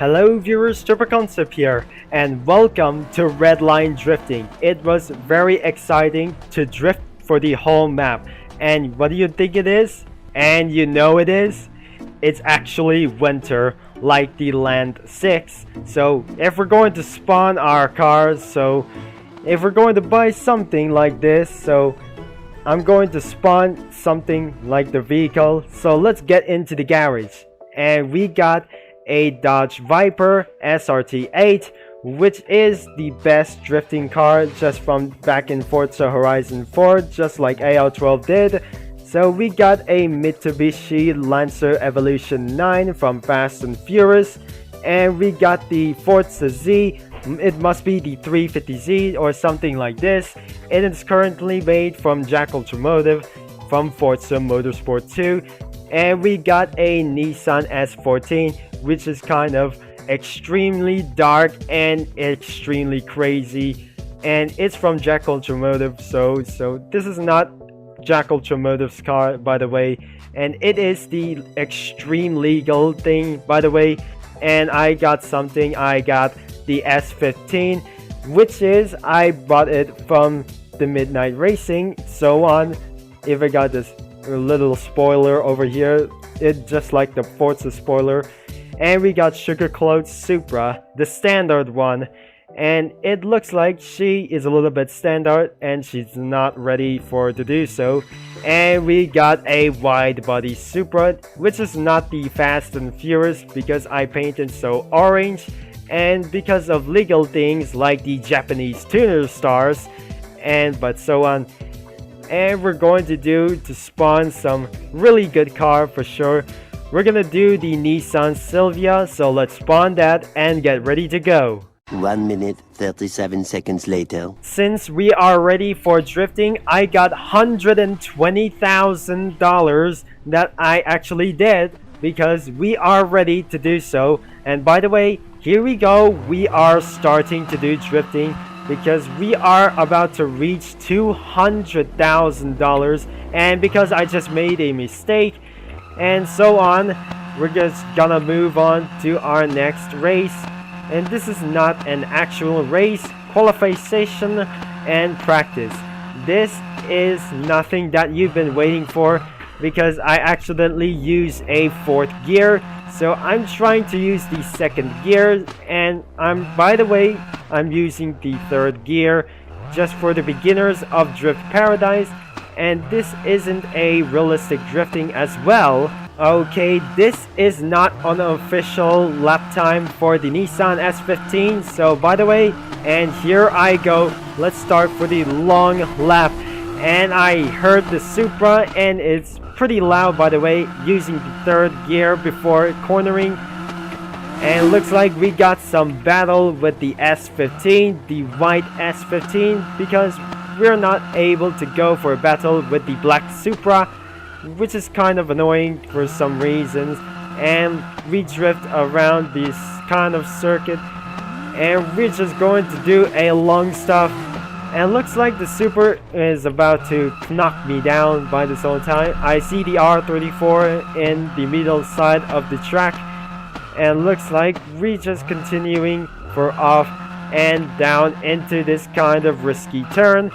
Hello viewers, Super Concept here, and welcome to Redline Drifting. It was very exciting to drift for the whole map. And what do you think it is? And you know it is? It's actually winter, like the Land 6. So if we're going to spawn our cars, so if we're going to buy something like this, so I'm going to spawn something like the vehicle. So let's get into the garage. And we got a Dodge Viper SRT8, which is the best drifting car just from back in Forza Horizon 4, just like AL12 did. So we got a Mitsubishi Lancer Evolution 9 from Fast and Furious, and we got the Forza Z. It must be the 350Z or something like this. It is currently made from Jack Ultramotive from Forza Motorsport 2. And we got a Nissan S14, which is kind of extremely dark and extremely crazy. And it's from Jack Ultramotive, so this is not Jack Ultramotive's car, by the way. And it is the extreme legal thing, by the way. And I got something, I got the S15, which is, I bought it from the Midnight Racing, so on. If I got this little spoiler over here, it's just like the Forza spoiler. And we got Sugar Cloud Supra, the standard one, and it looks like she is a little bit standard and she's not ready for to do so. And we got a wide body Supra, which is not the Fast and Furious because I painted so orange, and because of legal things like the Japanese tuner stars, and but so on. And we're going to spawn some really good car for sure. We're gonna do the Nissan Silvia, so let's spawn that and get ready to go. 1 minute 37 seconds later. Since we are ready for drifting, I got $120,000 that I actually did because we are ready to do so. And by the way, here we go, we are starting to do drifting because we are about to reach $200,000, and because I just made a mistake and so on, we're just gonna move on to our next race. And this is not an actual race, qualification and practice. This is nothing that you've been waiting for because I accidentally used a fourth gear. So I'm trying to use the second gear, and by the way, I'm using the third gear just for the beginners of Drift Paradise, and this isn't a realistic drifting as well. Okay, this is not an official lap time for the Nissan S15, so by the way, and here I go, let's start for the long lap. And I heard the Supra, and it's pretty loud, by the way, using the third gear before cornering. And looks like we got some battle with the S15, the white S15, because we're not able to go for a battle with the black Supra, which is kind of annoying for some reasons. And we drift around this kind of circuit, and we're just going to do a long stuff. And looks like the Super is about to knock me down by this whole time. I see the R34 in the middle side of the track. And looks like we're just continuing for off and down into this kind of risky turn.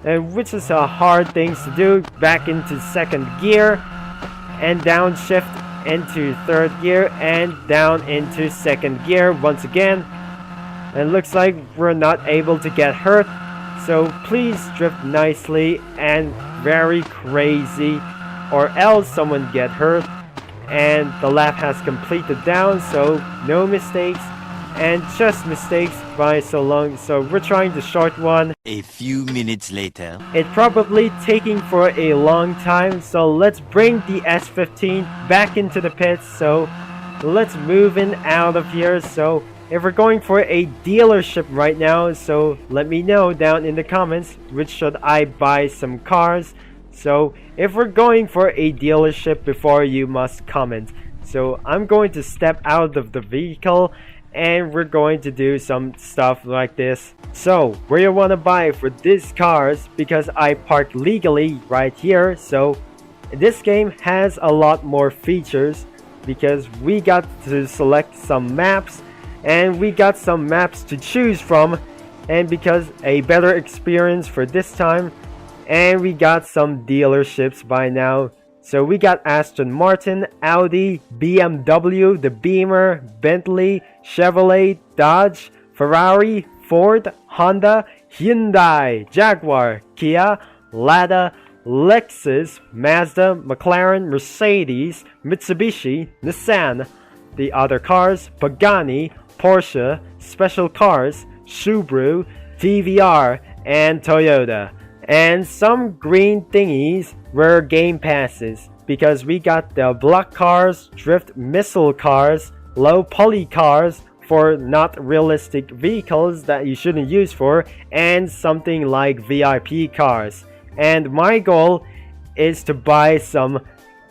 And which is a hard thing to do. Back into second gear. And downshift into third gear. And down into second gear once again. And looks like we're not able to get hurt. So please drift nicely and very crazy, or else someone get hurt. And the lap has completed down, so no mistakes, and just mistakes by so long. So we're trying the short one. A few minutes later. It's probably taking for a long time, so let's bring the S15 back into the pits. So let's move in out of here. So if we're going for a dealership right now, so let me know down in the comments which should I buy some cars. So if we're going for a dealership before, you must comment. So I'm going to step out of the vehicle and we're going to do some stuff like this. So where you want to buy for these cars, because I parked legally right here. So this game has a lot more features because we got to select some maps and we got some maps to choose from, and because a better experience for this time, and we got some dealerships by now. So we got Aston Martin, Audi, BMW, the Beamer, Bentley, Chevrolet, Dodge, Ferrari, Ford, Honda, Hyundai, Jaguar, Kia, Lada, Lexus, Mazda, McLaren, Mercedes, Mitsubishi, Nissan. The other cars, Pagani, Porsche, Special Cars, Subaru, TVR, and Toyota. And some green thingies were game passes, because we got the block cars, drift missile cars, low poly cars for not realistic vehicles that you shouldn't use for, and something like VIP cars. And my goal is to buy some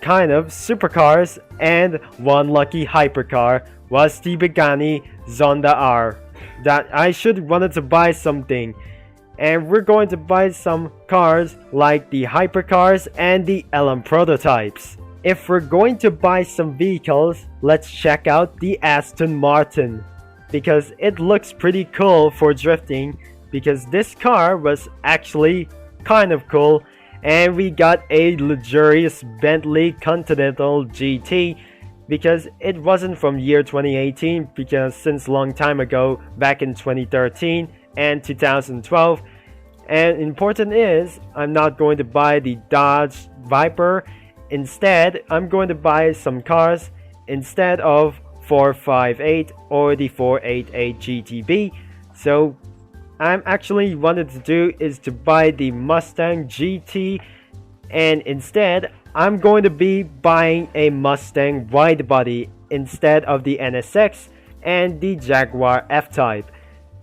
kind of supercars, and one lucky hypercar was the Pagani Zonda R. That I should wanted to buy something. And we're going to buy some cars like the hypercars and the LM prototypes. If we're going to buy some vehicles, let's check out the Aston Martin, because it looks pretty cool for drifting, because this car was actually kind of cool. And we got a luxurious Bentley Continental GT, because it wasn't from year 2018, because since long time ago, back in 2013 and 2012. And important is, I'm not going to buy the Dodge Viper. Instead, I'm going to buy some cars instead of 458 or the 488 GTB. So I'm actually wanted to do is to buy the Mustang GT, and instead I'm going to be buying a Mustang widebody instead of the NSX and the Jaguar F-Type.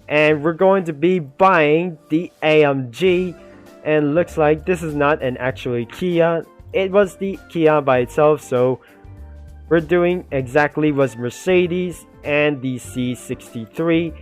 And we're going to be buying the AMG, and looks like this is not an actually Kia. It was the Kia by itself, so we're doing exactly was Mercedes and the C63.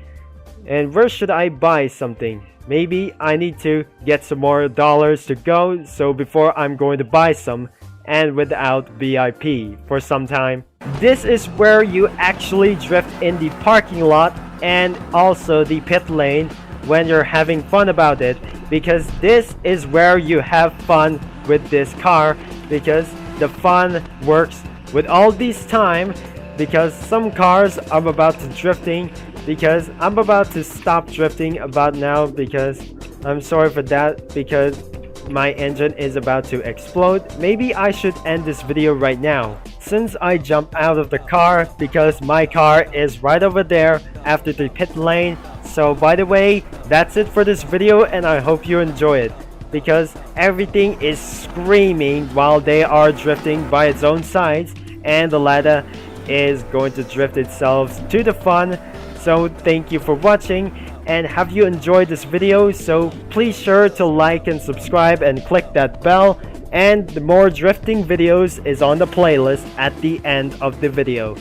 And where should I buy something? Maybe I need to get some more dollars to go, so before I'm going to buy some, and without VIP for some time. This is where you actually drift in the parking lot and also the pit lane when you're having fun about it, because this is where you have fun with this car, because the fun works with all this time, because some cars I'm about to drifting, because I'm about to stop drifting about now, because I'm sorry for that, because my engine is about to explode. Maybe I should end this video right now, since I jumped out of the car, because my car is right over there after the pit lane. So by the way, that's it for this video, and I hope you enjoy it, because everything is screaming while they are drifting by its own sides, and the ladder is going to drift itself to the fun. So thank you for watching, and have you enjoyed this video? So please sure to like and subscribe and click that bell, and the more drifting videos is on the playlist at the end of the video.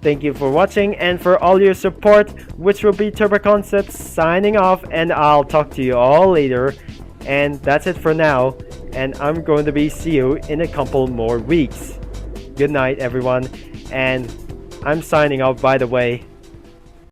Thank you for watching and for all your support, which will be Turbo Concepts signing off, and I'll talk to you all later. And that's it for now, and I'm going to be see you in a couple more weeks. Good night everyone, and I'm signing off by the way.